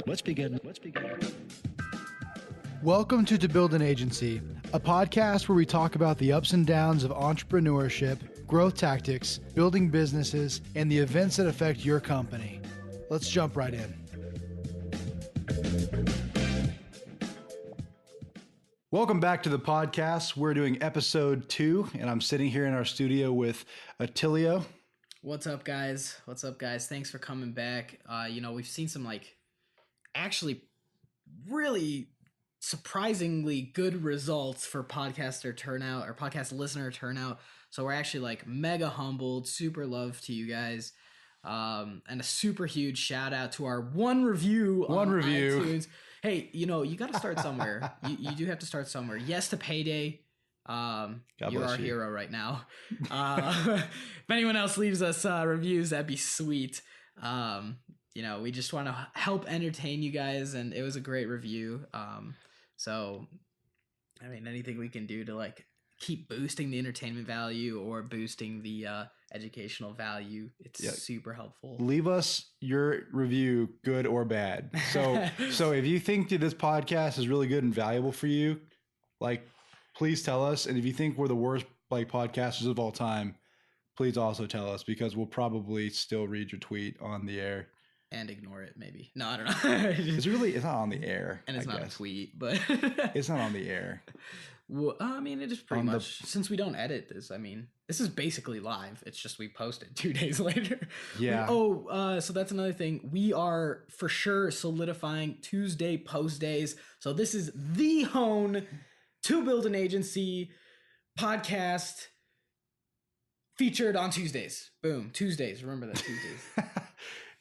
Let's begin. Welcome to Build an Agency, a podcast where we talk about the ups and downs of entrepreneurship, growth tactics, building businesses, and the events that affect your company. Let's jump right in. Welcome back to the podcast. We're doing episode 2, and I'm sitting here in our studio with Attilio. What's up, guys? Thanks for coming back. We've seen some actually really surprisingly good results for podcaster turnout or podcast listener turnout. So we're actually mega humbled, super love to you guys. And a super huge shout out to our one review on iTunes. Hey, you got to start somewhere. you do have to start somewhere. Yes to payday. You're our hero right now. If anyone else leaves us reviews, that'd be sweet. We just want to help entertain you guys, and it was a great review. So anything we can do to keep boosting the entertainment value or boosting the educational value, it's super helpful. Leave us your review, good or bad. So if you think that this podcast is really good and valuable for you, please tell us. And if you think we're the worst podcasters of all time, please also tell us, because we'll probably still read your tweet on the air. And ignore it, maybe. No, I don't know. It's not on the air. And it's not a tweet, but it's not on the air. Well, it is pretty much, since we don't edit this. This is basically live. It's just we posted 2 days later. Yeah. So that's another thing. We are for sure solidifying Tuesday post days. So this is the hone to build an agency podcast featured on Tuesdays. Boom. Tuesdays. Remember that, Tuesdays.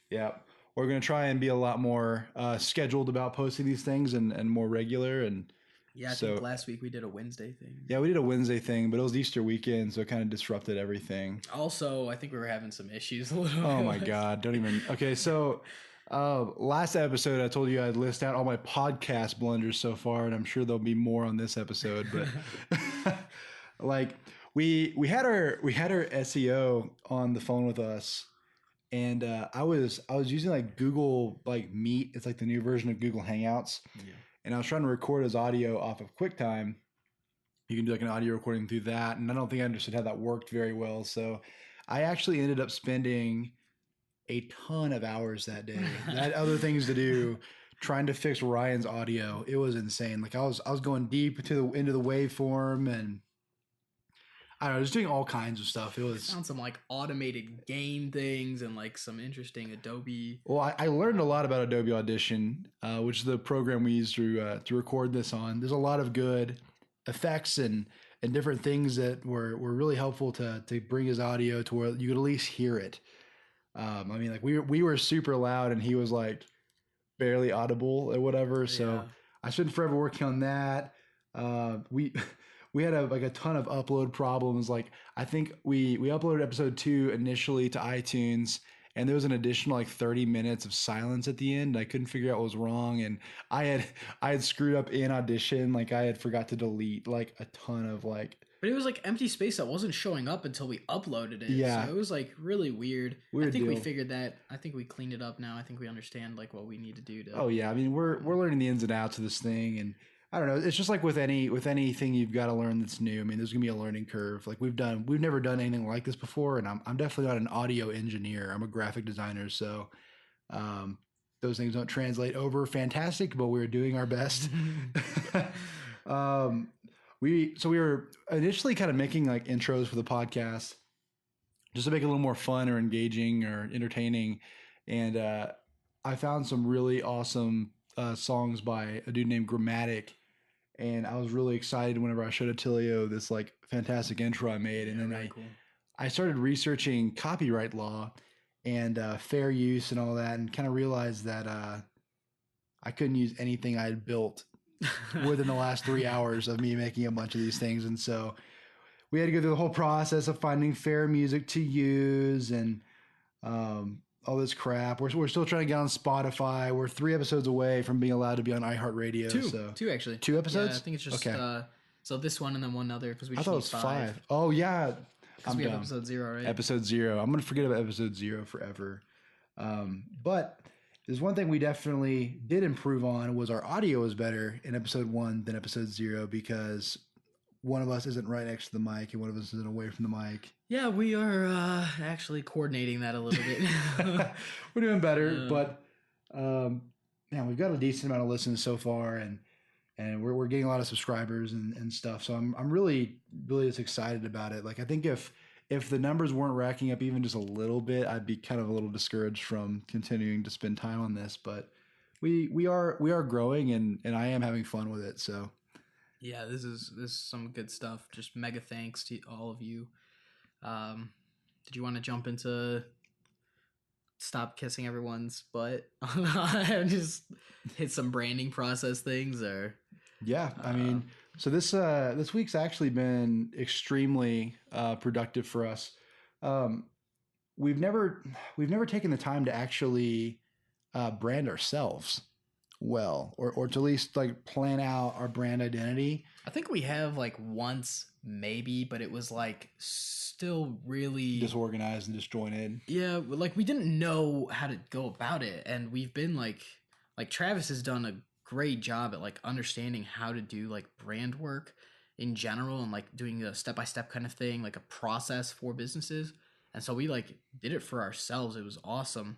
Yeah. We're going to try and be a lot more scheduled about posting these things and more regular. And yeah, I think last week we did a Wednesday thing. Yeah, we did a Wednesday thing, but it was Easter weekend, so it kind of disrupted everything. Also, I think we were having some issues a little bit. Oh my God. Don't even. Okay. So last episode, I told you I'd list out all my podcast blunders so far, and I'm sure there'll be more on this episode, but we had our SEO on the phone with us. And I was using Google Meet. It's the new version of Google Hangouts. Yeah. And I was trying to record his audio off of QuickTime. You can do an audio recording through that. And I don't think I understood how that worked very well. So I actually ended up spending a ton of hours that day. I had other things to do, trying to fix Ryan's audio. It was insane. I was going deep into the waveform, and I don't know, just doing all kinds of stuff. It was found some automated game things and some interesting Adobe. Well, I learned a lot about Adobe Audition, which is the program we use to record this on. There's a lot of good effects and different things that were really helpful to bring his audio to where you could at least hear it. We were super loud, and he was barely audible or whatever. Yeah. So I spent forever working on that. We had a ton of upload problems. I think we uploaded episode 2 initially to iTunes, and there was an additional 30 minutes of silence at the end. I couldn't figure out what was wrong, and I had screwed up in Audition. I had forgot to delete a ton of But it was empty space that wasn't showing up until we uploaded it. Yeah. So it was really weird. I think we figured that. I think we cleaned it up now. I think we understand what we need to do to. Oh yeah, we're learning the ins and outs of this thing, and I don't know. It's just with anything you've got to learn that's new. There's gonna be a learning curve. We've never done anything like this before, and I'm definitely not an audio engineer. I'm a graphic designer, so those things don't translate over fantastic, but we're doing our best. We were initially kind of making intros for the podcast just to make it a little more fun or engaging or entertaining, and I found some really awesome songs by a dude named Grammatic. And I was really excited whenever I showed Attilio this fantastic intro I made. And then I started researching copyright law and fair use and all that, and kind of realized that I couldn't use anything I had built within the last 3 hours of me making a bunch of these things. And so we had to go through the whole process of finding fair music to use and all this crap. We're still trying to get on Spotify. We're 3 episodes away from being allowed to be on iHeartRadio. Two actually. 2 episodes? Yeah, I think it's just okay. So this one and then one other, because we just I thought it was 5. Oh yeah, because we have episode 0, right? Episode 0. I'm gonna forget about episode 0 forever. But There's one thing we definitely did improve on was our audio was better in episode 1 than episode 0 because one of us isn't right next to the mic and one of us isn't away from the mic. Yeah, we are actually coordinating that a little bit. We're doing better, but man, we've got a decent amount of listens so far, and we're getting a lot of subscribers and stuff. So I'm really just excited about it. Like I think if the numbers weren't racking up even just a little bit, I'd be kind of a little discouraged from continuing to spend time on this. But we are growing, and I am having fun with it. So Yeah, this is some good stuff. Just mega thanks to all of you. Did you want to jump into stop kissing everyone's butt? Just hit some branding process things, or yeah, I mean, so this week's actually been extremely productive for us. Um, we've never taken the time to actually brand ourselves well, or to at least like plan out our brand identity. I think we have like once maybe, but it was like still really Disorganized and disjointed. yeah, like we didn't know how to go about it, and we've been like Travis has done a great job at like understanding how to do like brand work in general and like doing a step by step kind of thing, like a process for businesses. And so we like did it for ourselves. It was awesome.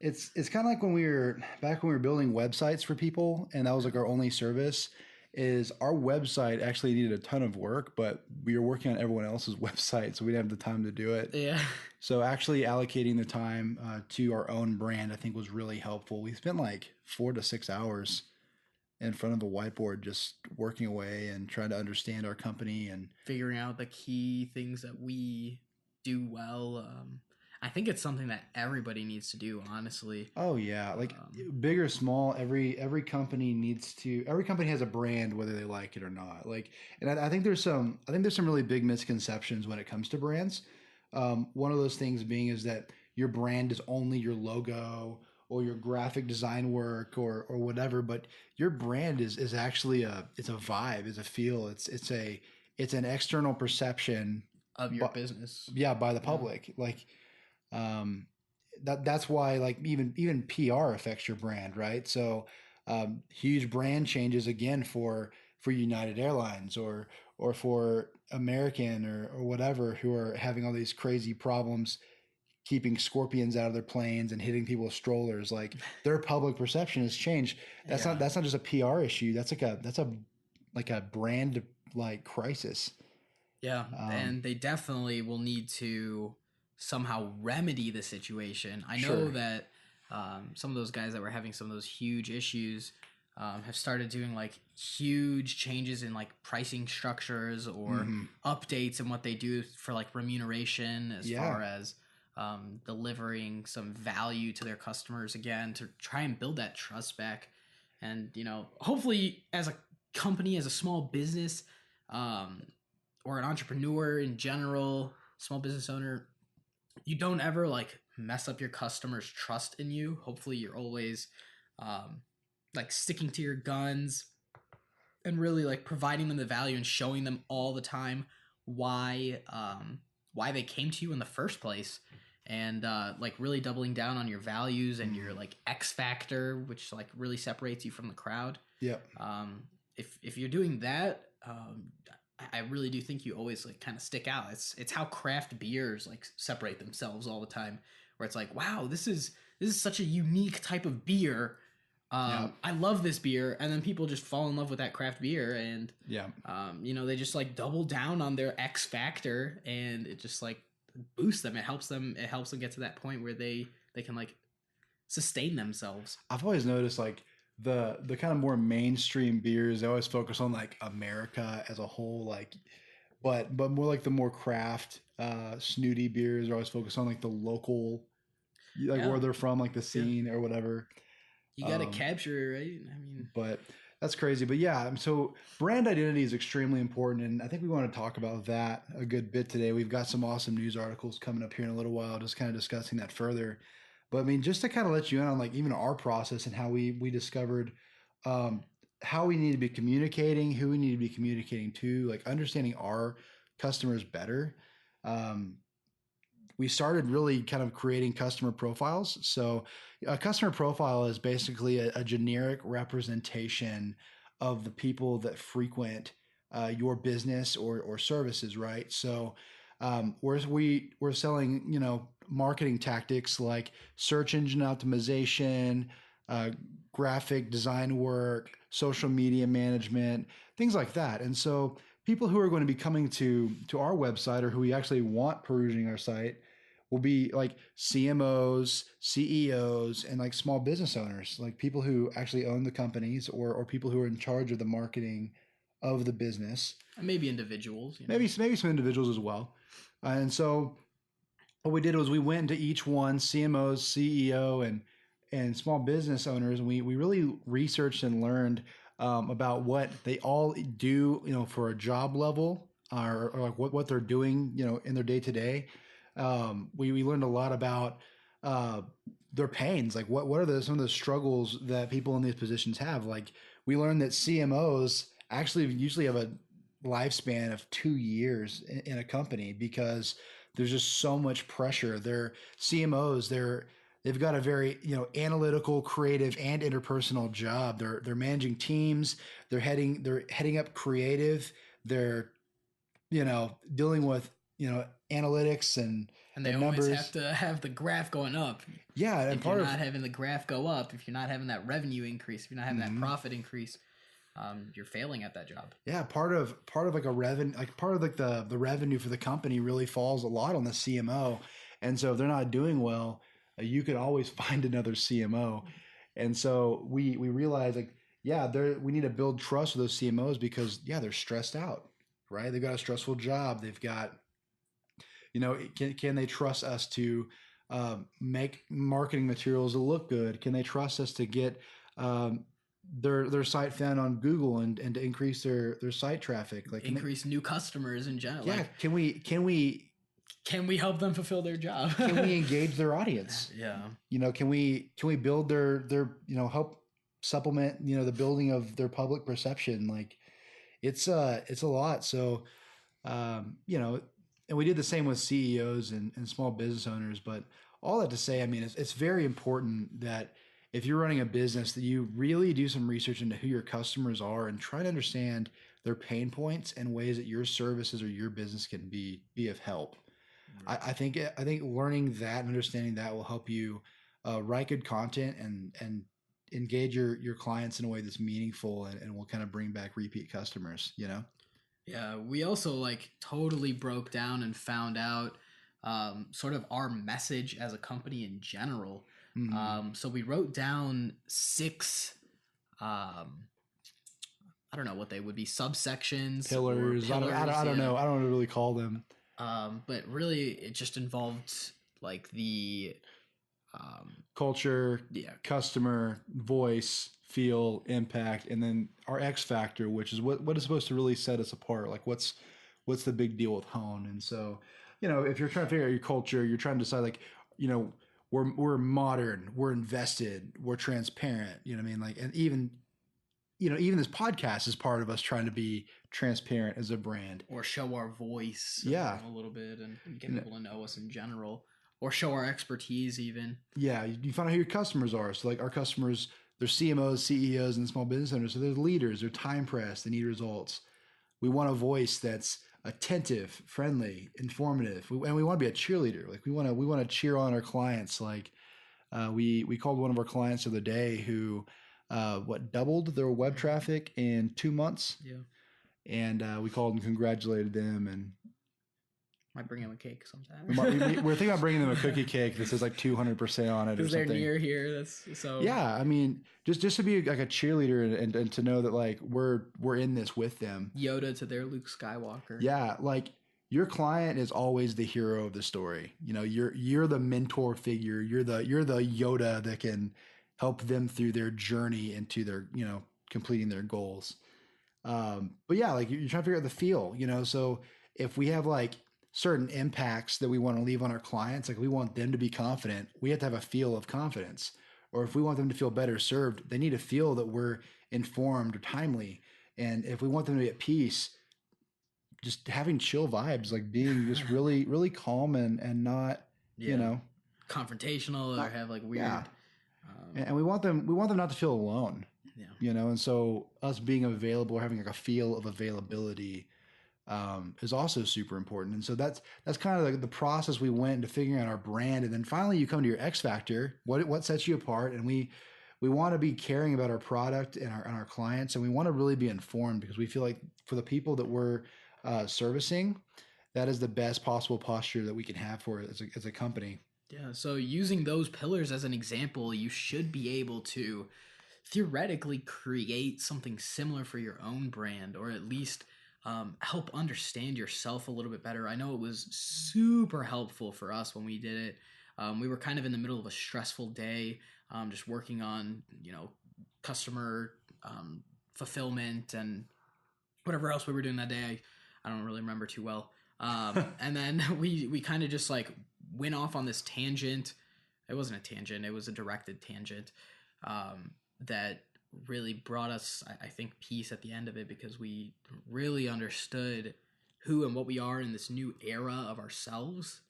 It's kind of like when we were back when we were building websites for people, and that was like our only service. Is our website actually needed a ton of work, but we were working on everyone else's website, so we didn't have the time to do it. Yeah. So actually allocating the time to our own brand, I think, was really helpful. We spent like 4 to 6 hours in front of a whiteboard just working away and trying to understand our company. And Figuring out the key things that we do well. I think it's something that everybody needs to do, honestly. oh yeah, like big or small, every company needs to. Every company has a brand, whether they like it or not. Like, and I think there's some really big misconceptions when it comes to brands. One of those things being is that your brand is only your logo or your graphic design work or whatever, but your brand is actually it's a vibe, it's a feel, it's an external perception Of your business. yeah, by the Yeah. public. Like um, that's why like even PR affects your brand, right? So huge brand changes again for United Airlines or for American or whatever who are having all these crazy problems keeping scorpions out of their planes and hitting people with strollers. Like their public perception has changed. Yeah. That's not just a PR issue. That's a brand like crisis. Yeah, Um, and they definitely will need to somehow remedy the situation. I know sure. that some of those guys that were having some of those huge issues have started doing like huge changes in like pricing structures or Mhm. updates in what they do for like remuneration as Yeah. far as delivering some value to their customers again to try and build that trust back. And, hopefully as a company, as a small business, um, or an entrepreneur in general, small business owner, you don't ever like mess up your customers' trust in you. Hopefully, you're always um, like sticking to your guns and really like providing them the value and showing them all the time why they came to you in the first place, and like really doubling down on your values and your like X factor, which like really separates you from the crowd. Yep. If you're doing that, I really do think you always like kind of stick out. It's how craft beers like separate themselves all the time, where it's like, wow, this is such a unique type of beer. Yeah. I love this beer, and then people just fall in love with that craft beer, and Yeah. they just like double down on their X factor, and it just like boosts them. It helps them. It helps them get to that point where they can like sustain themselves. I've always noticed like the kind of more mainstream beers, they always focus on like America as a whole, like but more like the more craft snooty beers are always focused on like the local, like Yeah, where they're from, like the scene or whatever. you got to Um, capture it, right? I mean, but that's crazy. But yeah, so brand identity is extremely important, and I think we want to talk about that a good bit today. We've got some awesome news articles coming up here in a little while, just kind of discussing that further. But I mean, just to kind of let you in on like even our process and how we discovered um, how we need to be communicating, who we need to be communicating to, like understanding our customers better. Um, we started really kind of creating customer profiles. So a customer profile is basically a generic representation of the people that frequent your business or services, right? So whereas we're selling, marketing tactics like search engine optimization, uh, graphic design work, social media management, things like that. And so people who are going to be coming to our website or who we actually want perusing our site will be like CMOs, CEOs, and like small business owners, like people who actually own the companies or people who are in charge of the marketing of the business. And maybe individuals, Maybe some individuals as well. And so what we did was we went into each one, CMOs, CEO, and small business owners, and we really researched and learned about what they all do, for a job level, or like what they're doing, in their day to day. We learned a lot about uh, their pains, like what are some of the struggles that people in these positions have. Like we learned that CMOs actually usually have a lifespan of 2 years in a company because there's just so much pressure. They're CMOs. They've got a very analytical, creative, and interpersonal job. They're managing teams. They're heading up creative. They're dealing with analytics and they and always have numbers. to have the graph going up. Yeah, and If you're part of not having the graph go up, if you're not having that revenue increase, if you're not having that mhm. profit increase, you're failing at that job. Yeah, part of like a revenue, like part of like the revenue for the company really falls a lot on the CMO, and so if they're not doing well, you can always find another CMO, and so we realized like yeah, we need to build trust with those CMOs because yeah, they're stressed out, right? They've got a stressful job. They've got can they trust us to make marketing materials that look good? Can they trust us to get um, their site found on Google and to increase their site traffic? Like Increase new customers in general. yeah, Like, can we help them fulfill their job? can we engage their audience? Yeah. Can we build their help supplement the building of their public perception? Like it's a lot. So and we did the same with CEOs and small business owners. But all that to say, I mean, it's very important that if you're running a business, that you really do some research into who your customers are and try to understand their pain points and ways that your services or your business can be of help. Right. I think learning that and understanding that will help you write good content and engage your clients in a way that's meaningful and will kind of bring back repeat customers. Yeah, we also like totally broke down and found out sort of our message as a company in general. So we wrote down six, um, I don't know what they would be, subsections or Pillars. pillars. I don't Yeah. know. I don't know what to really call them. But really, it just involved like the Culture, yeah, customer, voice, feel, impact, and then our X factor, which is what is supposed to really set us apart. Like what's the big deal with Hone? And so, if you're trying to figure out your culture, you're trying to decide like, we're modern, we're invested, we're transparent. You know what I mean? Like, and even this podcast is part of us trying to be transparent as a brand. or show our voice Yeah. a little bit and get people to know us in general, or show our expertise even. Yeah, you find out who your customers are. So like our customers, they're CMOs, CEOs, and small business owners. So they're leaders. They're time pressed. They need results. We want a voice that's attentive, friendly, informative, and we want to be a cheerleader. Like we want to cheer on our clients. Like we called one of our clients the other day who doubled their web traffic in 2 months, Yeah, and we called and congratulated them and. might bring him a cake sometime. We're thinking about bringing them a cookie cake that says like 200% on it or Because they're something. near here. That's so. Yeah, I mean, just to be like a cheerleader and to know that like we're in this with them. Yoda to their Luke Skywalker. Yeah, like your client is always the hero of the story. You're the mentor figure. You're the Yoda that can help them through their journey into their completing their goals. But yeah, like you're trying to figure out the feel. So if we have like certain impacts that we want to leave on our clients, like we want them to be confident, we have to have a feel of confidence. Or if we want them to feel better served, they need to feel that we're informed or timely. And if we want them to be at peace, just having chill vibes, like being just really, really calm and not, you Yeah. know, Confrontational or not, have like yeah. weird. And we want them not to feel alone, Yeah. and so us being available, having like a feel of availability, is also super important. And so that's kind of like the process we went into figuring out our brand. And then finally you come to your X factor, what sets you apart. And we want to be caring about our product and our clients. And we want to really be informed, because we feel like for the people that we're servicing, that is the best possible posture that we can have for it as a company. Yeah. So using those pillars as an example, you should be able to theoretically create something similar for your own brand, or at least help understand yourself a little bit better. I know it was super helpful for us when we did it. We were kind of in the middle of a stressful day, just working on, customer fulfillment and whatever else we were doing that day. I don't really remember too well. And then we kind of just like went off on this tangent. It wasn't a tangent; it was a directed tangent that really brought us, I think, peace at the end of it, because we really understood who and what we are in this new era of ourselves.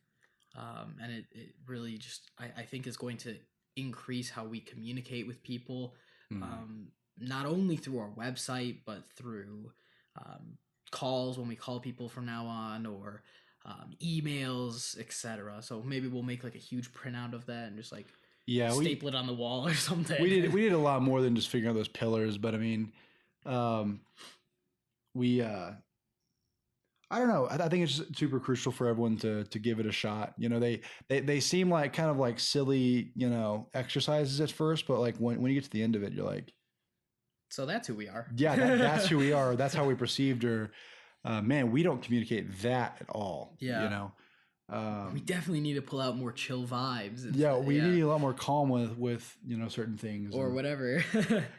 And it really just, I think, is going to increase how we communicate with people, not only through our website, but through um, calls when we call people from now on, or emails, etc. So maybe we'll make like a huge printout of that and just like Yeah, staple it on the wall or something. we did a lot more than just figuring out those pillars. But I mean, we I don't know. I think it's just super crucial for everyone to give it a shot. They seem like kind of like silly, exercises at first, but like when you get to the end of it, you're like, So that's who we are. yeah, that's who we are. That's how we perceived her. Man, we don't communicate that at all. Yeah. We Um, definitely need to pull out more chill vibes. yeah, we need to be a lot more calm with certain things or whatever.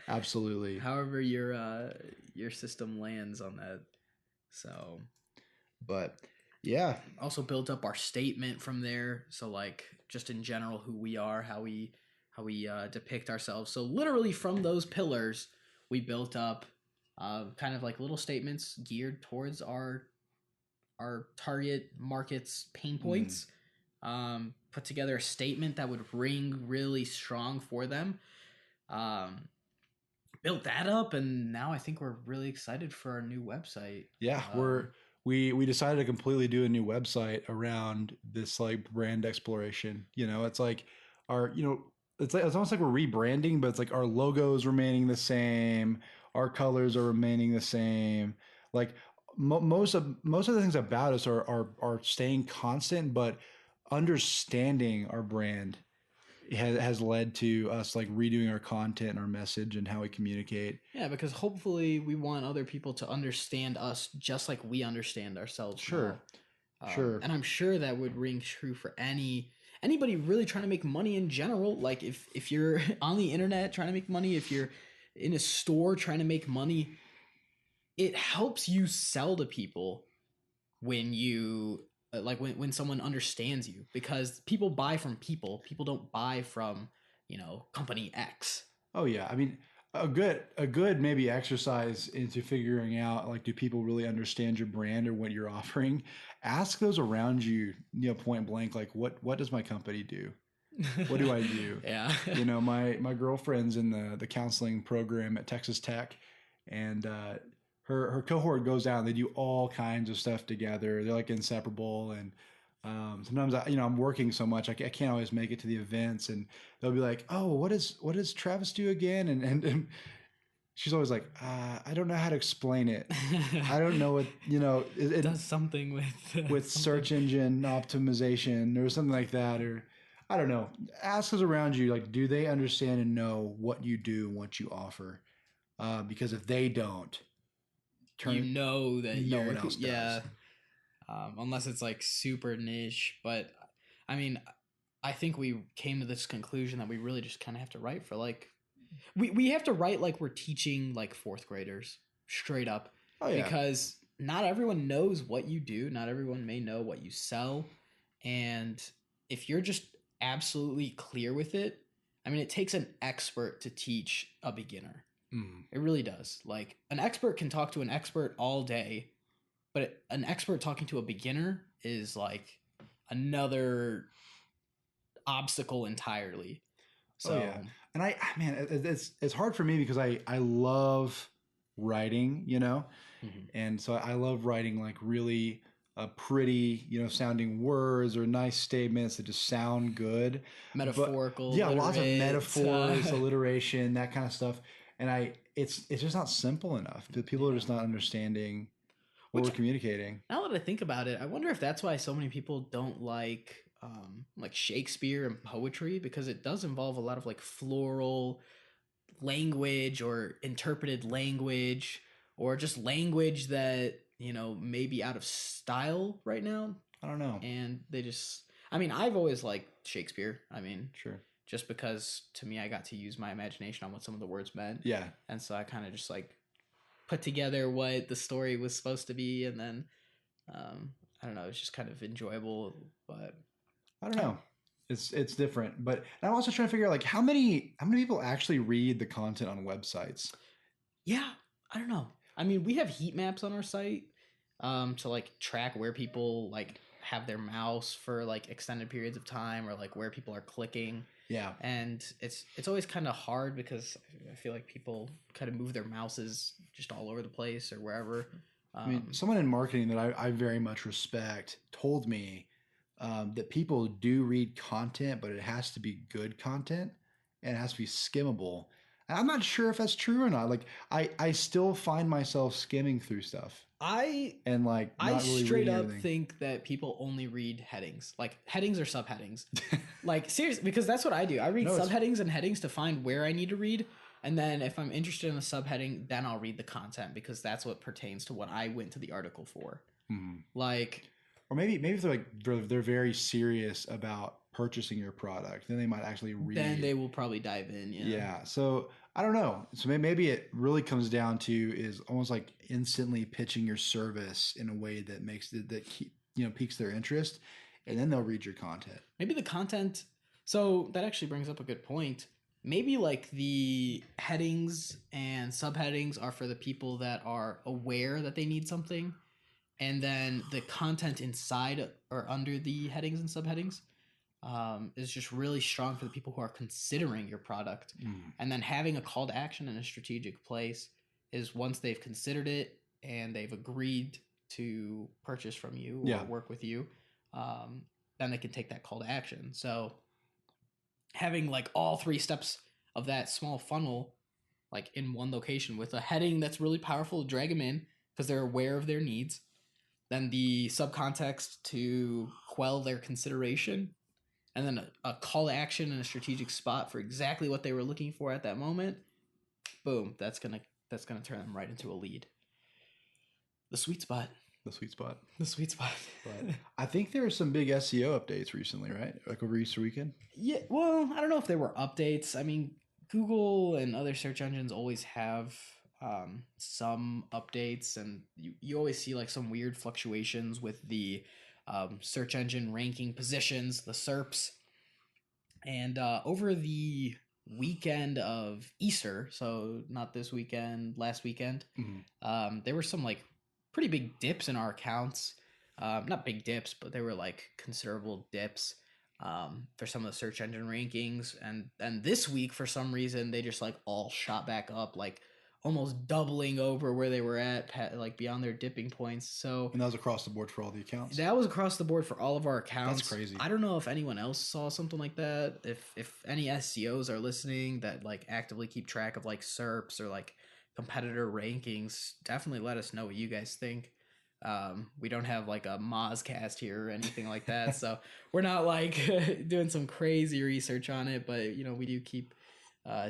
Absolutely. However your system lands on that. So, but yeah, also built up our statement from there. So like just in general who we are, how we depict ourselves. So literally from those pillars, we built up kind of like little statements geared towards our target market's pain points. Put together a statement that would ring really strong for them. Built that up, and now I think we're really excited for our new website. Yeah, we decided to completely do a new website around this like brand exploration. It's like our it's almost like we're rebranding, but it's like our logo's remaining the same, our colors are remaining the same. Like most of the things about us are staying constant, but understanding our brand has led to us like redoing our content and our message and how we communicate. Yeah, because hopefully we want other people to understand us just like we understand ourselves. Sure. Now. Sure. And I'm sure that would ring true for anybody really trying to make money in general. Like if you're on the internet trying to make money, if you're in a store trying to make money, it helps you sell to people when you like when someone understands you, because people buy from people don't buy from company X. Oh yeah, I mean a good maybe exercise into figuring out, like, do people really understand your brand or what you're offering? Ask those around you, point blank, like what does my company do? What do I do? Yeah. My girlfriend's in the counseling program at Texas Tech, and her cohort goes out and they do all kinds of stuff together. They're like inseparable. And sometimes I'm working so much I can't always make it to the events, and they'll be like, "Oh, what does Travis do again?" And she's always like, "I don't know how to explain it. I don't know what it does something with search engine optimization or something like that, or I don't know." Ask those around you, like, do they understand and know what you do and what you offer? Because if they don't, that no you're one else does. Unless it's like super niche. But I mean, I think we came to this conclusion that we really just kind of have to write for like we have to write like we're teaching like fourth graders, straight up. Oh yeah. Because not everyone knows what you do, not everyone may know what you sell, and if you're just absolutely clear with it, I mean, it takes an expert to teach a beginner. It really does. Like an expert can talk to an expert all day, but an expert talking to a beginner is like another obstacle entirely. So Oh yeah, and man, it's hard for me because I love writing, mhm. and so I love writing like really pretty, sounding words or nice statements that just sound good. But Metaphorical, yeah, lots of literate. metaphors, alliteration, that kind of stuff, and it's just not simple enough. People are Yeah. just not understanding what Which, we're communicating. now that I think about it, I wonder if that's why so many people don't like Shakespeare and poetry, because it does involve a lot of like floral language or interpreted language, or just language that may be out of style right now. I don't know. And they just, I mean, I've always liked Shakespeare. I mean, Sure. just because to me I got to use my imagination on what some of the words meant. Yeah. And so I kind of just like put together what the story was supposed to be, and then I don't know, it's just kind of enjoyable. But I don't know. It's different, but I'm also trying to figure out like how many people actually read the content on websites. yeah, I don't know. I mean, we have heat maps on our site to like track where people like have their mouse for like extended periods of time, or like where people are clicking. Yeah. And it's always kind of hard because I feel like people kind of move their mouses just all over the place or wherever. I mean, someone in marketing that I very much respect told me that people do read content, but it has to be good content and it has to be skimmable. And I'm not sure if that's true or not. Like, I still find myself skimming through stuff I and like I not really straight reading up everything. think that people only read headings, like headings or subheadings. Like seriously, because that's what I do. I read No, subheadings and headings to find where I need to read, and then if I'm interested in a subheading, then I'll read the content because that's what pertains to what I went to the article for. Like, or maybe if they're very serious about purchasing your product, then they might actually read. then they will probably dive in. Yeah. Yeah. So I don't know. So maybe it really comes down to is almost like instantly pitching your service in a way that makes it that piques their interest, and then they'll read your content. Maybe the content. So that actually brings up a good point. Maybe like the headings and subheadings are for the people that are aware that they need something, and then the content inside or under the headings and subheadings is just really strong for the people who are considering your product. And then having a call to action in a strategic place is once they've considered it and they've agreed to purchase from you or Yeah. work with you, then they can take that call to action. So having like all three steps of that small funnel like in one location with a heading that's really powerful to drag them in because they're aware of their needs, then the subcontext to quell their consideration, and then a call to action and a strategic spot for exactly what they were looking for at that moment. Boom, that's gonna turn them right into a lead. The sweet spot. The sweet spot. The sweet spot. But I think there were some big SEO updates recently, right? Like over Easter weekend. Yeah, well, I don't know if there were updates. I mean, Google and other search engines always have some updates, and you always see like some weird fluctuations with the search engine ranking positions, the SERPs. And over the weekend of Easter, so not this weekend, last weekend, there were some like pretty big dips in our accounts. Not big dips, but they were like considerable dips for some of the search engine rankings. And this week, for some reason, they just like all shot back up, like almost doubling over where they were at, like beyond their dipping points. So And that was across the board for all the accounts. that was across the board for all of our accounts. That's crazy. I don't know if anyone else saw something like that. If any SEOs are listening that like actively keep track of like SERPs or like competitor rankings, definitely let us know what you guys think. We don't have like a Mozcast here or anything like that, so we're not like doing some crazy research on it, but we do keep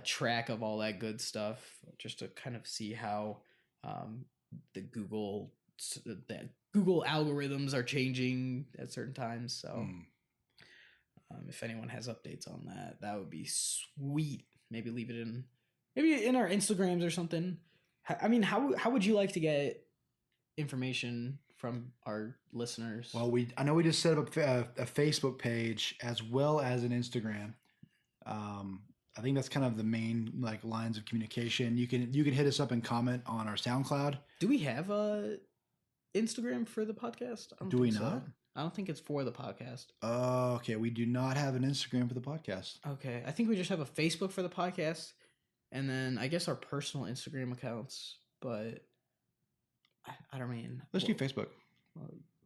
track of all that good stuff just to kind of see how the Google algorithms are changing at certain times. So if anyone has updates on that, that would be sweet. Maybe leave it in our Instagrams or something. I mean, how would you like to get information from our listeners? Well, I know we just set up a Facebook page as well as an Instagram. I think that's kind of the main like lines of communication. You can hit us up and comment on our SoundCloud. Do we have a Instagram for the podcast? I don't Do we think so. not? I don't think it's for the podcast. Oh, okay. We do not have an Instagram for the podcast. Okay, I think we just have a Facebook for the podcast, and then I guess our personal Instagram accounts. But I don't mean Let's do Facebook.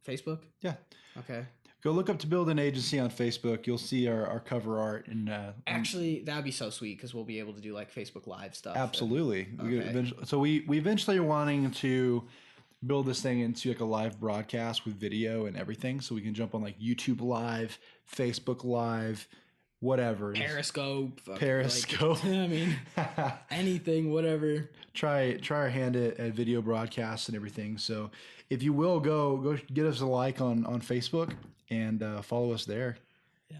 Facebook. Yeah. Okay. Go look up To Build an Agency on Facebook. You'll see our cover art. And actually, that would be so sweet because we'll be able to do like Facebook Live stuff. Absolutely. Okay. So we eventually are wanting to build this thing into like a live broadcast with video and everything, so we can jump on like YouTube Live, Facebook Live, whatever. Periscope. Periscope. Like, I mean, anything, whatever. Try our hand at video broadcasts and everything. So if you will, go get us a like on Facebook and follow us there. Yeah,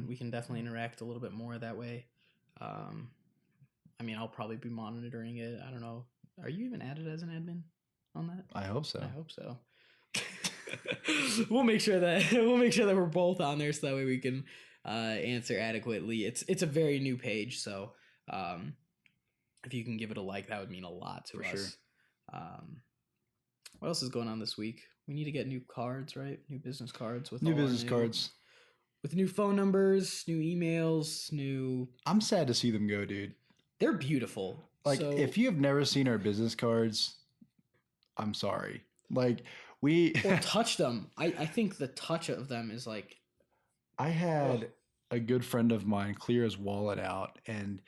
we can definitely interact a little bit more that way. I mean, I'll probably be monitoring it. I don't know. Are you even added as an admin on that? I hope so. I hope so. we'll make sure that we're both on there so that way we can answer adequately. It's a very new page, so if you can give it a like, that would mean a lot to us. Sure. What else is going on this week? We need to get new cards, right? New business cards with cards with new phone numbers, new emails, new. I'm sad to see them go, dude. They're beautiful. Like, if you have never seen our business cards, I'm sorry. Like, or touch them. I think the touch of them is like. I had a good friend of mine clear his wallet out, and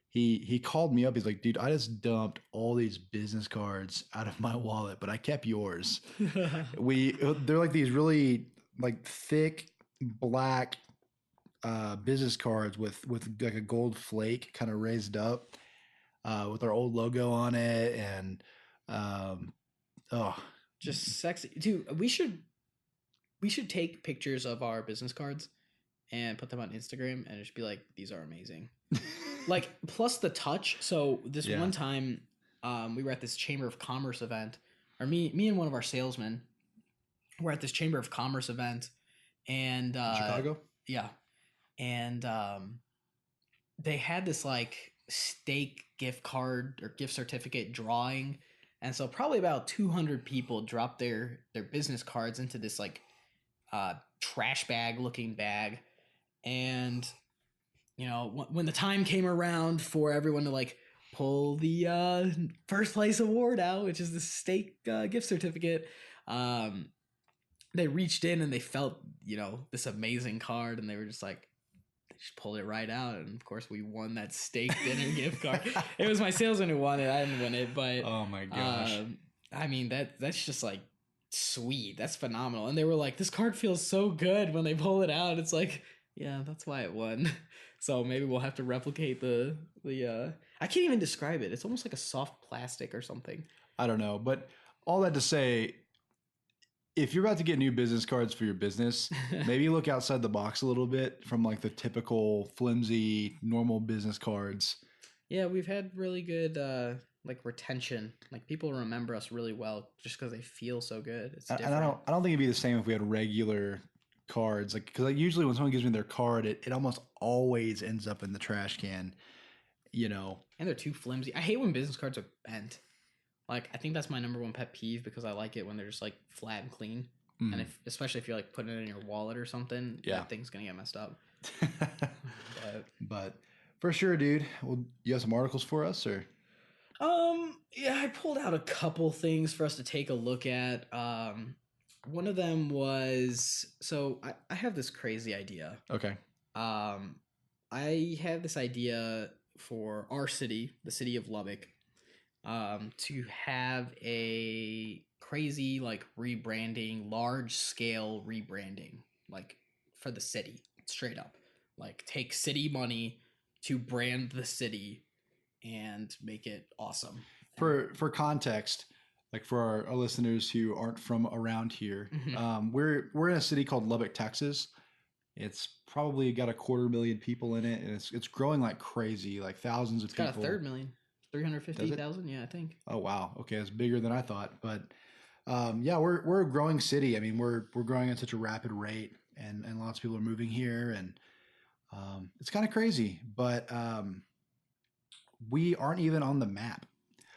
he called me up. He's like, dude, I just dumped all these business cards out of my wallet, but I kept yours. They're like these really like thick black business cards with like a gold flake kind of raised up with our old logo on it, and just sexy, dude. We should take pictures of our business cards and put them on Instagram and just be like, these are amazing. Like, plus the touch. So this one time we were at this Chamber of Commerce event, or me and one of our salesmen were at this Chamber of Commerce event, and Chicago. Yeah. And they had this like steak gift card or gift certificate drawing. And so probably about 200 people dropped their business cards into this like trash bag looking bag. And, you know, when the time came around for everyone to like pull the first place award out, which is the steak gift certificate, they reached in and they felt, you know, this amazing card, and they were just like, they just pulled it right out. And of course we won that steak dinner gift card. It was my salesman who won it. I didn't win it, but oh my gosh. I mean, that's just like sweet. That's phenomenal. And they were like, this card feels so good when they pull it out. It's like, yeah, that's why it won. So maybe we'll have to replicate the I can't even describe it. It's almost like a soft plastic or something. I don't know, but all that to say, if you're about to get new business cards for your business, maybe look outside the box a little bit from like the typical flimsy normal business cards. Yeah, we've had really good like retention. Like, people remember us really well just because they feel so good. It's different. And I don't think it'd be the same if we had regular cards. Like, because like usually when someone gives me their card, it almost always ends up in the trash can. You know, and they're too flimsy. I hate when business cards are bent. Like, I think that's my number one pet peeve, because I like it when they're just like flat and clean. And especially if you're like putting it in your wallet or something, that thing's gonna get messed up. but for sure, dude. Well, you have some articles for us, or? Yeah, I pulled out a couple things for us to take a look at. One of them was, so I have this crazy idea. Okay. I have this idea for our city, the city of Lubbock, to have a crazy like rebranding, large scale rebranding, like for the city, straight up. Like, take city money to brand the city and make it awesome. For context, like for our listeners who aren't from around here, we're in a city called Lubbock, Texas. It's probably got 250,000 people in it, and it's growing like crazy, like thousands of people. It's got 1,300,000. 350,000, yeah, I think. Oh wow, okay, it's bigger than I thought. But yeah, we're a growing city. I mean, we're growing at such a rapid rate, and lots of people are moving here, and it's kind of crazy. But we aren't even on the map.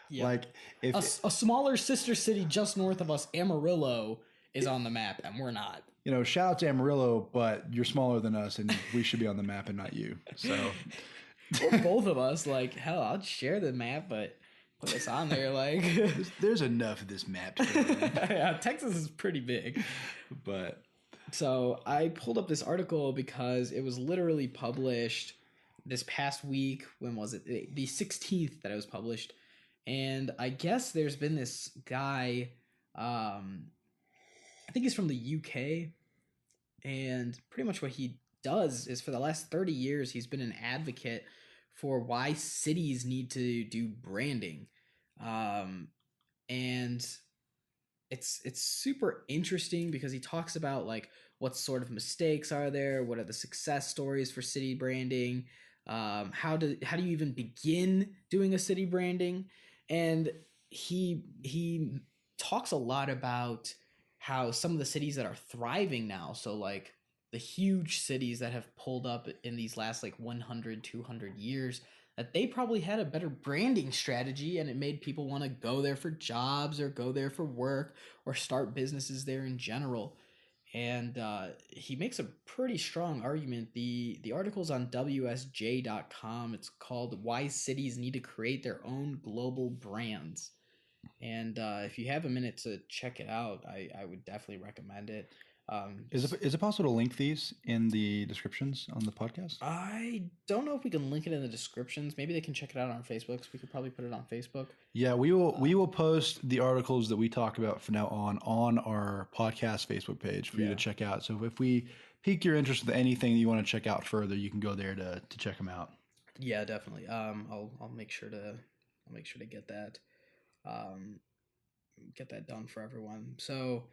Yeah. Like if A smaller sister city just north of us, Amarillo, is on the map, and we're not. shout out to Amarillo, but you're smaller than us, and we should be on the map and not you. So, Or both of us. Like, hell, I'll share the map, but put us on there. Like, there's enough of this map to cover. yeah, Texas is pretty big. But So I pulled up this article because it was literally published this past week. When was it? The 16th that it was published. And I guess there's been this guy, I think he's from the UK, and pretty much what he does is for the last 30 years, he's been an advocate for why cities need to do branding. And it's super interesting because he talks about like what sort of mistakes are there, what are the success stories for city branding, how do you even begin doing a city branding, and he talks a lot about how some of the cities that are thriving now, so like the huge cities that have pulled up in these last like 100 200 years, that they probably had a better branding strategy and it made people want to go there for jobs or go there for work or start businesses there in general. And he makes a pretty strong argument. The article's on WSJ.com. It's called Why Cities Need to Create Their Own Global Brands. And if you have a minute to check it out, I would definitely recommend it. is it possible to link these in the descriptions on the podcast? I don't know if we can link it in the descriptions. Maybe they can check it out on Facebook. So we could probably put it on Facebook. Yeah, we will post the articles that we talk about from now on our podcast Facebook page for you to check out. So if we pique your interest with anything that you want to check out further, you can go there to check them out. Yeah, definitely. I'll make sure to get that done for everyone. So,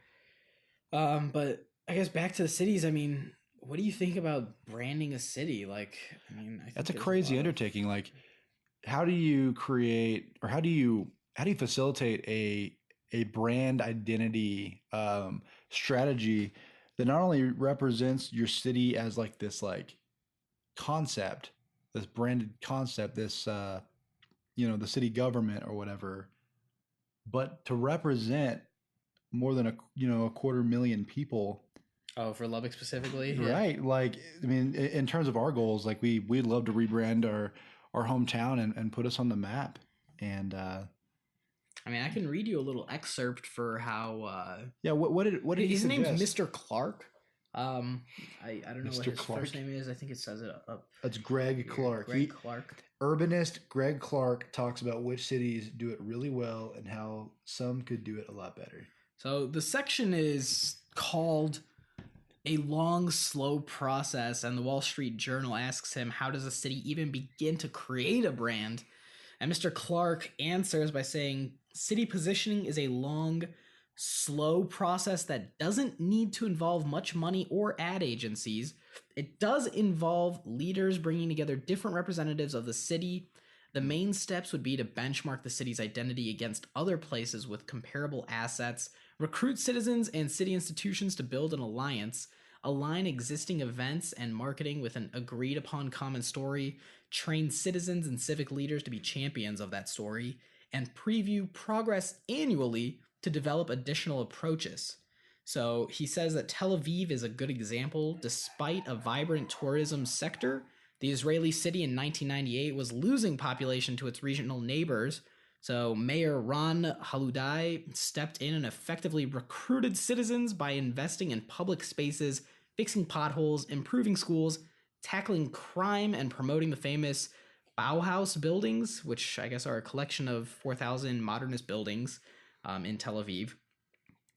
but I guess back to the cities. I mean, what do you think about branding a city? Like, I mean, I think That's a there's crazy undertaking. Like, how do you create, or how do you facilitate a brand identity strategy that not only represents your city as like this like concept, this branded concept, this the city government or whatever, but to represent more than a 250,000 people. Oh, for Lubbock specifically, Right? Like, I mean, in terms of our goals, like we'd love to rebrand our hometown and put us on the map. And I mean, I can read you a little excerpt for how. Yeah, what did he his name's suggest? Mr. Clark. I don't know what Mr. his Clark? first name is. I think it says it up. That's Greg Clark. Greg Clark. Urbanist Greg Clark talks about which cities do it really well and how some could do it a lot better. So the section is called A Long, Slow Process, and the Wall Street Journal asks him, how does a city even begin to create a brand? And Mr. Clark answers by saying, city positioning is a long, slow process that doesn't need to involve much money or ad agencies. It does involve leaders bringing together different representatives of the city. The main steps would be to benchmark the city's identity against other places with comparable assets, recruit citizens and city institutions to build an alliance, align existing events and marketing with an agreed upon common story, train citizens and civic leaders to be champions of that story, and preview progress annually to develop additional approaches. So he says that Tel Aviv is a good example. Despite a vibrant tourism sector, the Israeli city in 1998 was losing population to its regional neighbors. So Mayor Ron Haludai stepped in and effectively recruited citizens by investing in public spaces, fixing potholes, improving schools, tackling crime, and promoting the famous Bauhaus buildings, which I guess are a collection of 4,000 modernist buildings in Tel Aviv.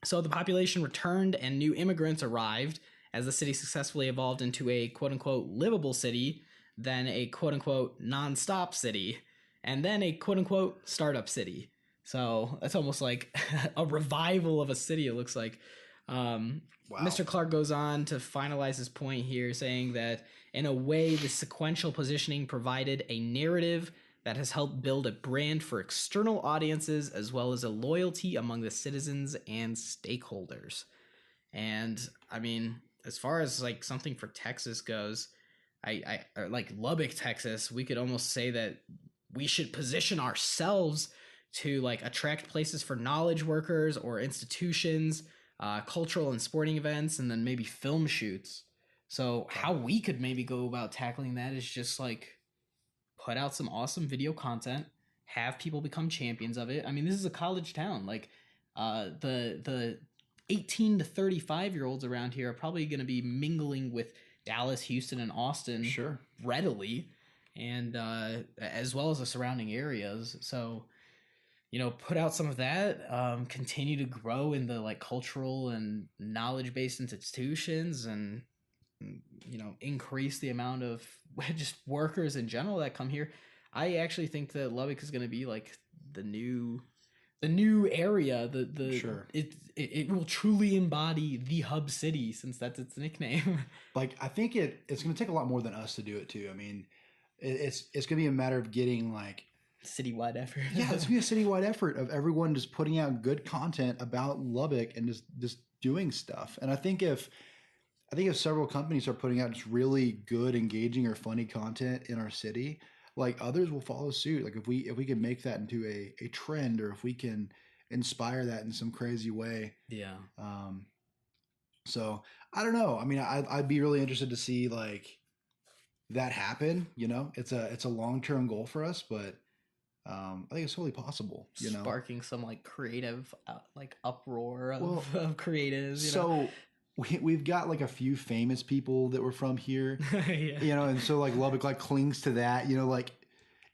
So the population returned and new immigrants arrived as the city successfully evolved into a quote-unquote livable city, then a quote-unquote non-stop city, and then a quote-unquote startup city. So that's almost like a revival of a city, it looks like. Wow. Mr. Clark goes on to finalize his point here, saying that in a way, the sequential positioning provided a narrative that has helped build a brand for external audiences as well as a loyalty among the citizens and stakeholders. And I mean, as far as like something for Texas goes, or like Lubbock, Texas, we could almost say that we should position ourselves to like attract places for knowledge workers or institutions, cultural and sporting events, and then maybe film shoots. So how we could maybe go about tackling that is just like put out some awesome video content, have people become champions of it. I mean, this is a college town. Like the 18 to 35-year-olds around here are probably going to be mingling with Dallas, Houston, and Austin Sure. readily, and as well as the surrounding areas. So, you know, put out some of that, continue to grow in the like cultural and knowledge based institutions, and you know, increase the amount of just workers in general that come here. I actually think that Lubbock is going to be like the new area. The Sure. It will truly embody the hub city, since that's its nickname. Like, I think it's going to take a lot more than us to do it too. I mean, it's going to be a matter of getting like Citywide effort. yeah, it's going to be a citywide effort of everyone just putting out good content about Lubbock and just doing stuff. And I think if several companies are putting out just really good, engaging, or funny content in our city, like others will follow suit. Like if we can make that into a trend, or if we can inspire that in some crazy way. Yeah. So I don't know. I mean, I'd be really interested to see like that happen. You know, it's a long-term goal for us, but I think it's totally possible. You know, Sparking some like creative like uproar of creatives. You so. know? We've got like a few famous people that were from here, Yeah. you know, and so like Lubbock like clings to that, you know, like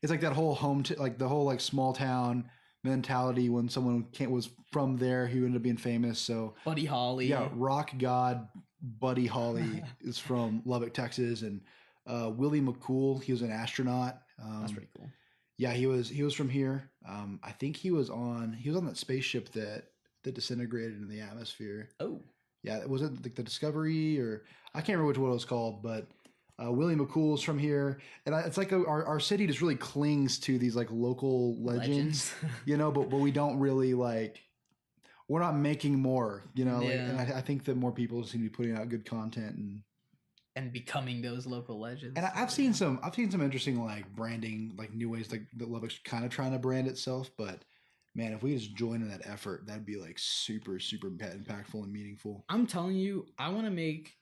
it's like that whole like the whole like small town mentality when someone was from there who ended up being famous. So Buddy Holly. yeah, rock god Buddy Holly is from Lubbock, Texas, and Willie McCool, he was an astronaut. That's pretty cool. Yeah, he was from here. I think he was on that spaceship that disintegrated in the atmosphere. Oh. Yeah, was it like the Discovery, or I can't remember what it was called, but Willie McCool's from here, and it's like our city just really clings to these like local legends. You know, but we don't really like, we're not making more, you know, like, and I think that more people seem to be putting out good content and becoming those local legends. And I've seen some interesting like branding, like new ways like that Lubbock's kind of trying to brand itself, but. Man, if we just join in that effort, that'd be like super, super impactful and meaningful. I'm telling you, I want to make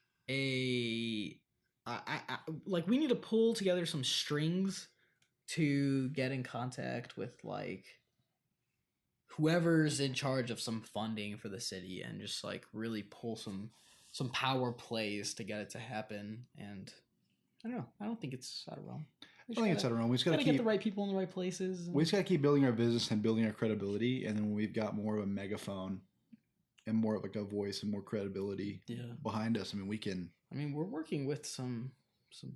like we need to pull together some strings to get in contact with like whoever's in charge of some funding for the city, and just like really pull some power plays to get it to happen. And I don't know. I don't think it's out of realm. I think it's out of realm. We just got to get the right people in the right places. We just got to keep building our business and building our credibility. And then when we've got more of a megaphone and more of like a voice and more credibility behind us, I mean, we can. I mean, we're working with some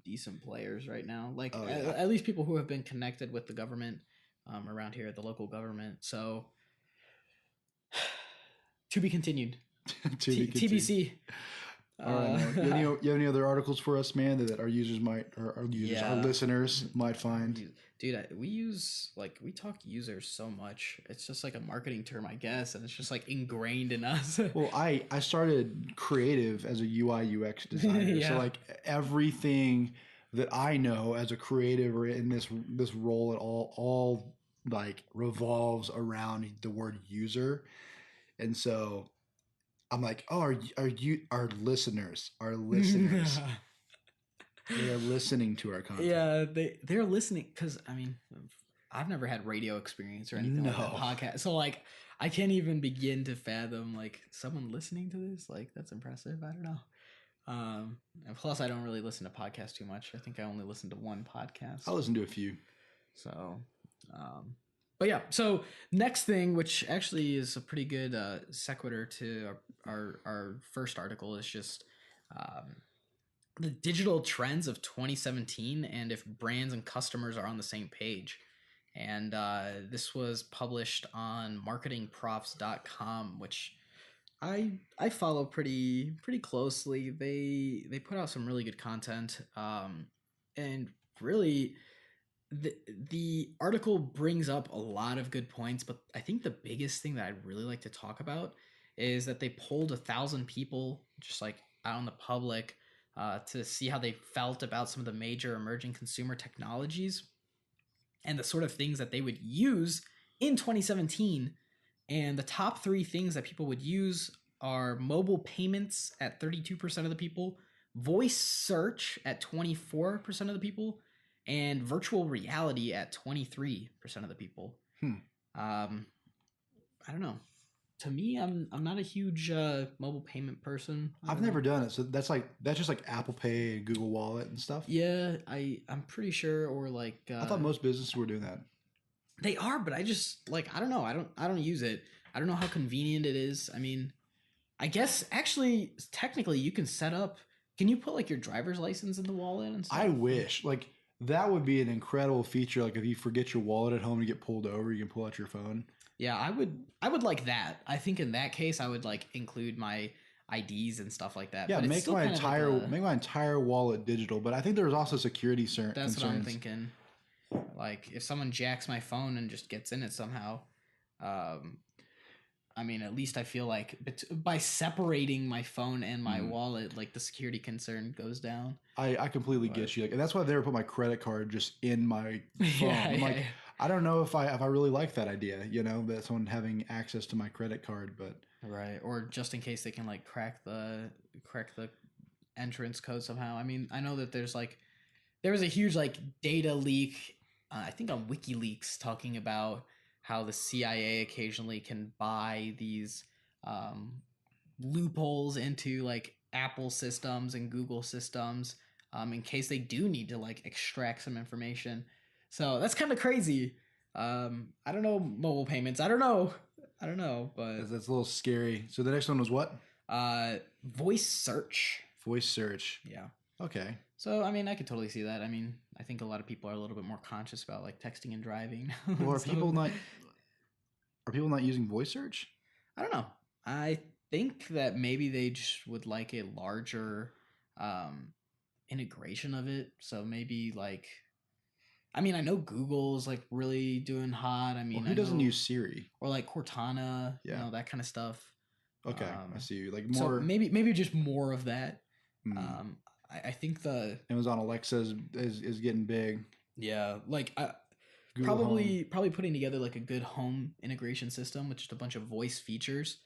decent players right now. Like at least people who have been connected with the government around here, the local government. So to be continued. TBC. All right. You have any other articles for us, man, that our users might, or our listeners might find? Dude, we talk users so much. It's just like a marketing term, I guess, and it's just like ingrained in us. Well, I started creative as a UI UX designer, so like everything that I know as a creative or in this role at all like revolves around the word user, and so. I'm like, oh, our listeners, they are listening to our content. Yeah, they're listening, because I mean, I've never had radio experience or anything like that podcast, so like I can't even begin to fathom like someone listening to this. Like that's impressive. I don't know. And plus, I don't really listen to podcasts too much. I think I only listen to one podcast. I listen to a few. So, but yeah, so next thing, which actually is a pretty good sequitur to our first article, is just the digital trends of 2017 and if brands and customers are on the same page. And this was published on marketingprofs.com, which I follow pretty closely. They put out some really good content, and really the article brings up a lot of good points, but I think the biggest thing that I'd really like to talk about is that they polled 1,000 people just like out in the public to see how they felt about some of the major emerging consumer technologies and the sort of things that they would use in 2017. And the top three things that people would use are mobile payments at 32% of the people, voice search at 24% of the people, and virtual reality at 23% of the people. Hmm. I don't know. To me, I'm not a huge mobile payment person. I've never done it, so that's just like Apple Pay and Google Wallet and stuff. Yeah, I'm pretty sure, or like I thought most businesses were doing that. they are, but I just like I don't know. I don't use it. I don't know how convenient it is. I mean, I guess actually technically you can set up. Can you put like your driver's license in the wallet and stuff? I wish like that would be an incredible feature. Like if you forget your wallet at home and you get pulled over, you can pull out your phone. Yeah, I would like that. I think in that case I would like include my IDs and stuff like that. Yeah, but make my entire wallet digital. But I think there's also security concerns. That's what I'm thinking. Like if someone jacks my phone and just gets in it somehow, I mean, at least I feel like by separating my phone and my wallet, like the security concern goes down. I completely get you. Like, and that's why I never put my credit card just in my phone. I'm like, I don't know if I really like that idea, you know, that someone having access to my credit card, but right. Or just in case they can like crack the entrance code somehow. I mean, I know that there was a huge like data leak, I think on WikiLeaks, talking about how the CIA occasionally can buy these loopholes into like Apple systems and Google systems in case they do need to like extract some information. So that's kind of crazy. I don't know mobile payments. I don't know, but that's a little scary. So the next one was what? Voice search. Voice search. Yeah. Okay. So I mean, I could totally see that. I mean, I think a lot of people are a little bit more conscious about like texting and driving. Well, are people not using voice search? I don't know. I think that maybe they just would like a larger integration of it. So maybe like, I mean, I know Google's like really doing hot. I mean, who doesn't use Siri or like Cortana? Yeah, you know, that kind of stuff. Okay, I see you. Like more. So maybe just more of that. I think the Amazon Alexa is getting big. Yeah, like probably putting together like a good home integration system with just a bunch of voice features.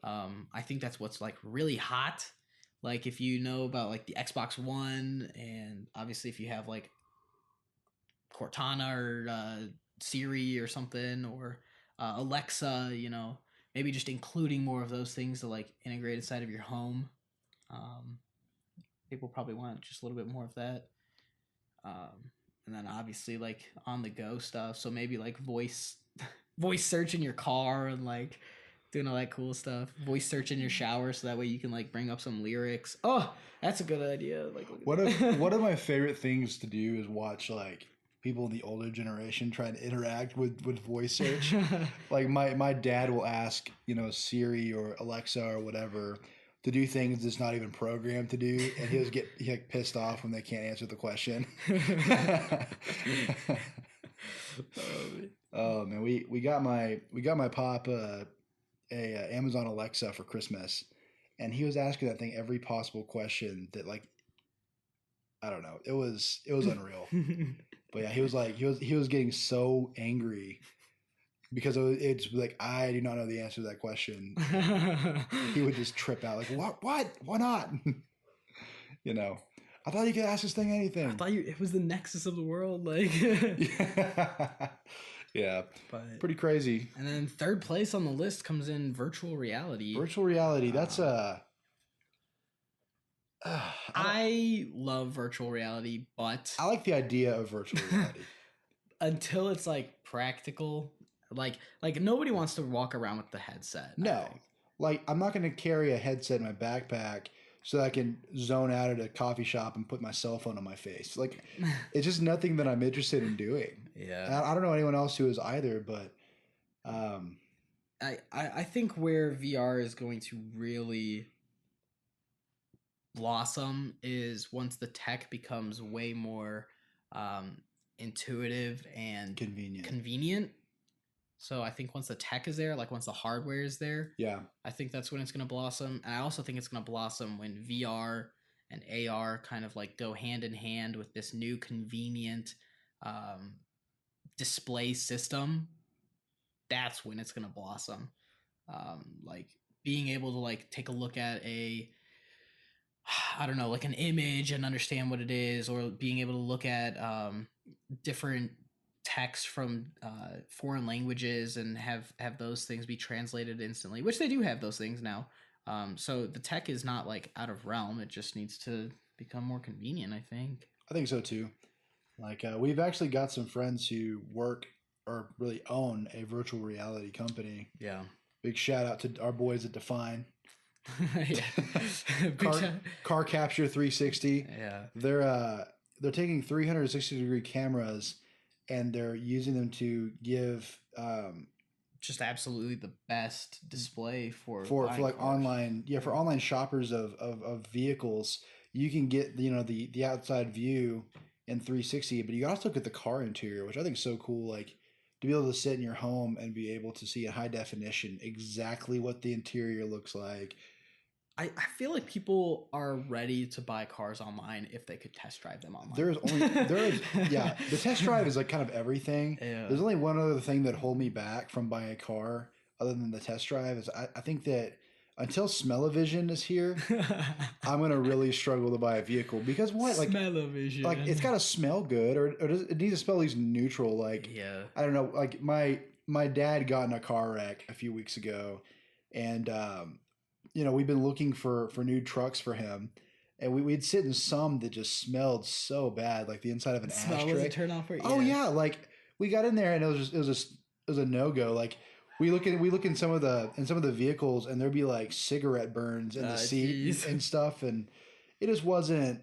I think that's what's like really hot. Like if you know about like the Xbox One, and obviously if you have like Cortana or Siri or something, or Alexa, you know, maybe just including more of those things to like integrate inside of your home. People probably want just a little bit more of that. And then obviously like on the go stuff. So maybe like voice search in your car and like doing all that cool stuff. Voice search in your shower so that way you can like bring up some lyrics. Oh, that's a good idea. Like one of my favorite things to do is watch like people in the older generation trying to interact with voice search. Like my dad will ask, you know, Siri or Alexa or whatever to do things that's not even programmed to do, and he get pissed off when they can't answer the question. Oh man, we got my pop a Amazon Alexa for Christmas, and he was asking that thing every possible question that like I don't know. It was unreal. But yeah, he was getting so angry because it's like I do not know the answer to that question. He would just trip out like what why not? You know, I thought you could ask this thing anything. I thought it was the nexus of the world, like. Yeah, but pretty crazy. And then third place on the list comes in virtual reality. Virtual reality, that's I love virtual reality, but I like the idea of virtual reality until it's like practical. Like nobody wants to walk around with the headset. No, like I'm not going to carry a headset in my backpack so that I can zone out at a coffee shop and put my cell phone on my face. Like it's just nothing that I'm interested in doing. Yeah, and I don't know anyone else who is either, but I think where VR is going to really blossom is once the tech becomes way more intuitive and convenient. So I think once the tech is there, like once the hardware is there, yeah, I think that's when it's going to blossom. And I also think it's going to blossom when VR and AR kind of like go hand in hand with this new convenient display system. that's when it's gonna blossom. Like being able to like take a look at a I don't know, like an image and understand what it is, or being able to look at different text from foreign languages and have those things be translated instantly, which they do have those things now. So the tech is not like out of realm. It just needs to become more convenient, I think. I think so too. Like we've actually got some friends who work or really own a virtual reality company. Yeah. Big shout out to our boys at Define. Yeah. Big car shot. car capture 360. Yeah. They're taking 360-degree cameras and they're using them to give Just absolutely the best display for for like cars. online for online shoppers of vehicles. You can get the outside view in 360, but you can also get the car interior, which I think is so cool. Like to be able to sit in your home and be able to see in high definition exactly what the interior looks like. I feel like people are ready to buy cars online if they could test drive them online. The test drive is like kind of everything. Yeah. There's only one other thing that hold me back from buying a car other than the test drive is I think that until Smellovision is here, I'm gonna really struggle to buy a vehicle because what like Smellovision. like it's got to smell good or does it needs to smell at least neutral. Like Yeah. I don't know. Like my dad got in a car wreck a few weeks ago, and we've been looking for new trucks for him, and we'd sit in some that just smelled so bad, like the inside of an Smell ashtray. was a turn off for you. Oh yeah, like we got in there and it was a no go. Like we look in some of the vehicles and there'd be like cigarette burns in the seat and stuff, and it just wasn't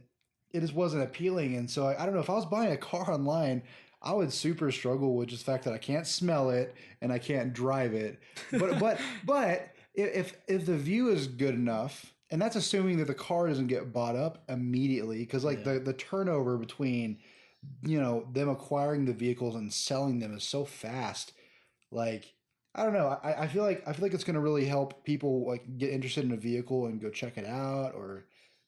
appealing. And so I don't know if I was buying a car online. I would super struggle with just the fact that I can't smell it and I can't drive it. But if the view is good enough, and that's assuming that the car doesn't get bought up immediately, because like the turnover between them acquiring the vehicles and selling them is so fast. Like I don't know. I feel like it's going to really help people like get interested in a vehicle and go check it out, or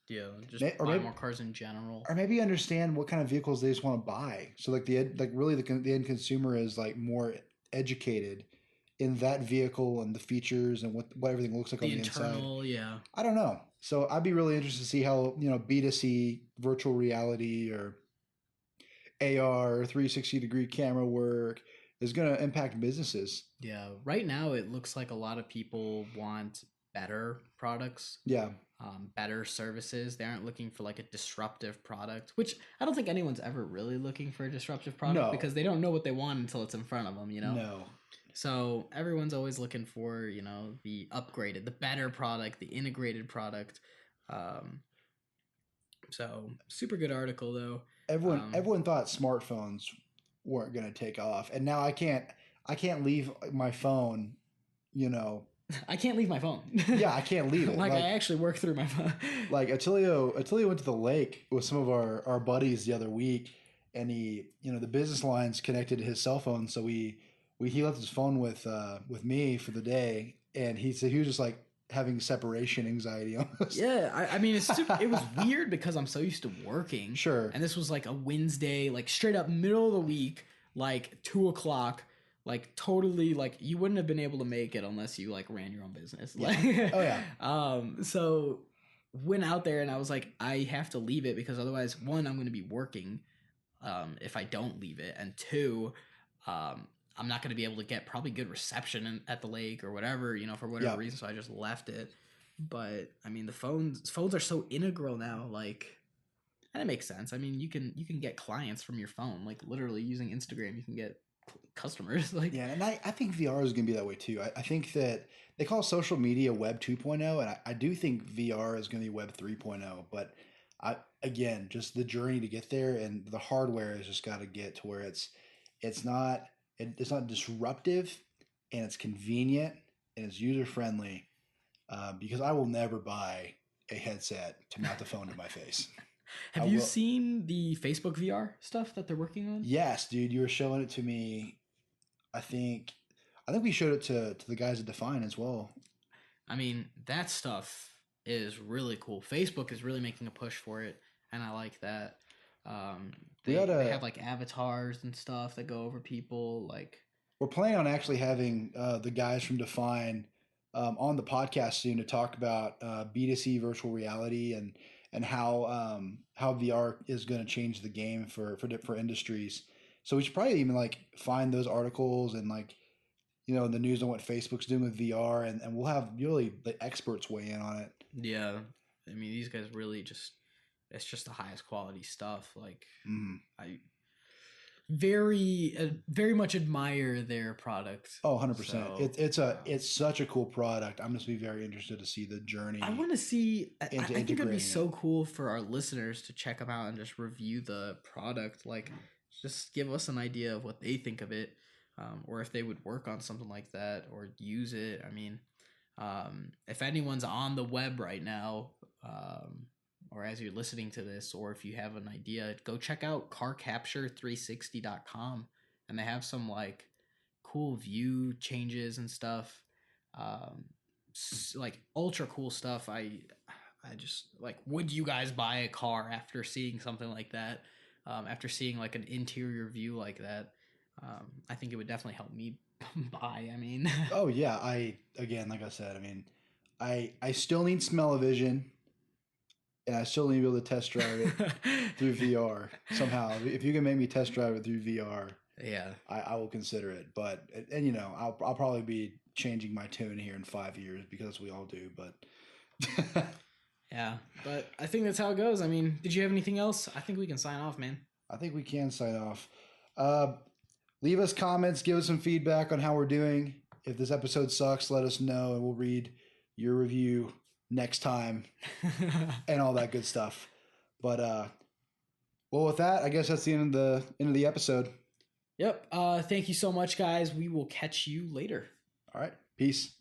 just buy more cars in general, or maybe understand what kind of vehicles they just want to buy. So like the end consumer is like more educated in that vehicle and the features and what everything looks like on the internal, inside. Yeah. I don't know. So I'd be really interested to see how B2C virtual reality or AR 360-degree camera work is going to impact businesses. Yeah. Right now, it looks like a lot of people want better products. Yeah. Better services. They aren't looking for like a disruptive product, which I don't think anyone's ever really looking for a disruptive product because they don't know what they want until it's in front of them, No. So everyone's always looking for, the upgraded, the better product, the integrated product. So super good article though. Everyone thought smartphones weren't going to take off, and now I can't leave my phone. I can't leave my phone. Yeah, I can't leave it. like I actually work through my phone. Like Attilio went to the lake with some of our buddies the other week, and he the business line's connected to his cell phone, so he left his phone with me for the day, and he said he was just like having separation anxiety almost. Yeah, I mean, it was weird because I'm so used to working. Sure. And this was like a Wednesday, like straight up middle of the week, like 2:00, like totally like you wouldn't have been able to make it unless you like ran your own business. Yeah. Like, oh yeah. So went out there and I was like, I have to leave it because otherwise, one, I'm going to be working, if I don't leave it, and two, I'm not going to be able to get probably good reception at the lake or whatever, for whatever reason. So I just left it. But I mean, the phones are so integral now, like, and it makes sense. I mean, you can get clients from your phone, like literally using Instagram, you can get customers. Like, yeah, and I think VR is going to be that way too. I think that they call social media Web 2.0, and I do think VR is going to be Web 3.0. But again, just the journey to get there, and the hardware has just got to get to where it's not disruptive, and it's convenient, and it's user friendly. Because I will never buy a headset to mount the phone to my face. Have you seen the Facebook VR stuff that they're working on? Yes, dude. You were showing it to me. I think we showed it to the guys at Define as well. I mean, that stuff is really cool. Facebook is really making a push for it, and I like that. They have like avatars and stuff that go over people. Like, we're planning on actually having the guys from Define on the podcast soon to talk about B2C virtual reality and how VR is going to change the game for industries. So we should probably even like find those articles and like the news on what Facebook's doing with VR, and we'll have really the experts weigh in on it. Yeah, I mean these guys really just it's just the highest quality stuff. Like I very much admire their product. Oh, 100%. So It's such a cool product. I'm just be very interested to see the journey I want to see. I into think it'd be integrating so it. cool for our listeners to check them out and just review the product. Like, just give us an idea of what they think of it, or if they would work on something like that or use it. I mean, if anyone's on the web right now, or as you're listening to this, or if you have an idea, go check out carcapture360.com, and they have some like cool view changes and stuff. Um, like ultra cool stuff. I just like, would you guys buy a car after seeing something like that? After seeing like an interior view like that, I think it would definitely help me buy. I mean, Oh yeah, like I said, I mean, I still need Smellovision, and I still need to be able to test drive it through VR somehow. If you can make me test drive it through VR, yeah, I will consider it. But and I'll probably be changing my tune here in 5 years because we all do. But yeah. But I think that's how it goes. I mean, did you have anything else? I think we can sign off, man. I think we can sign off. Uh, Leave us comments, give us some feedback on how we're doing. If this episode sucks, let us know, and we'll read your review next time and all that good stuff. But well, with that, I guess that's the end of the episode. Yep. Thank you so much, guys. We will catch you later. All right, peace.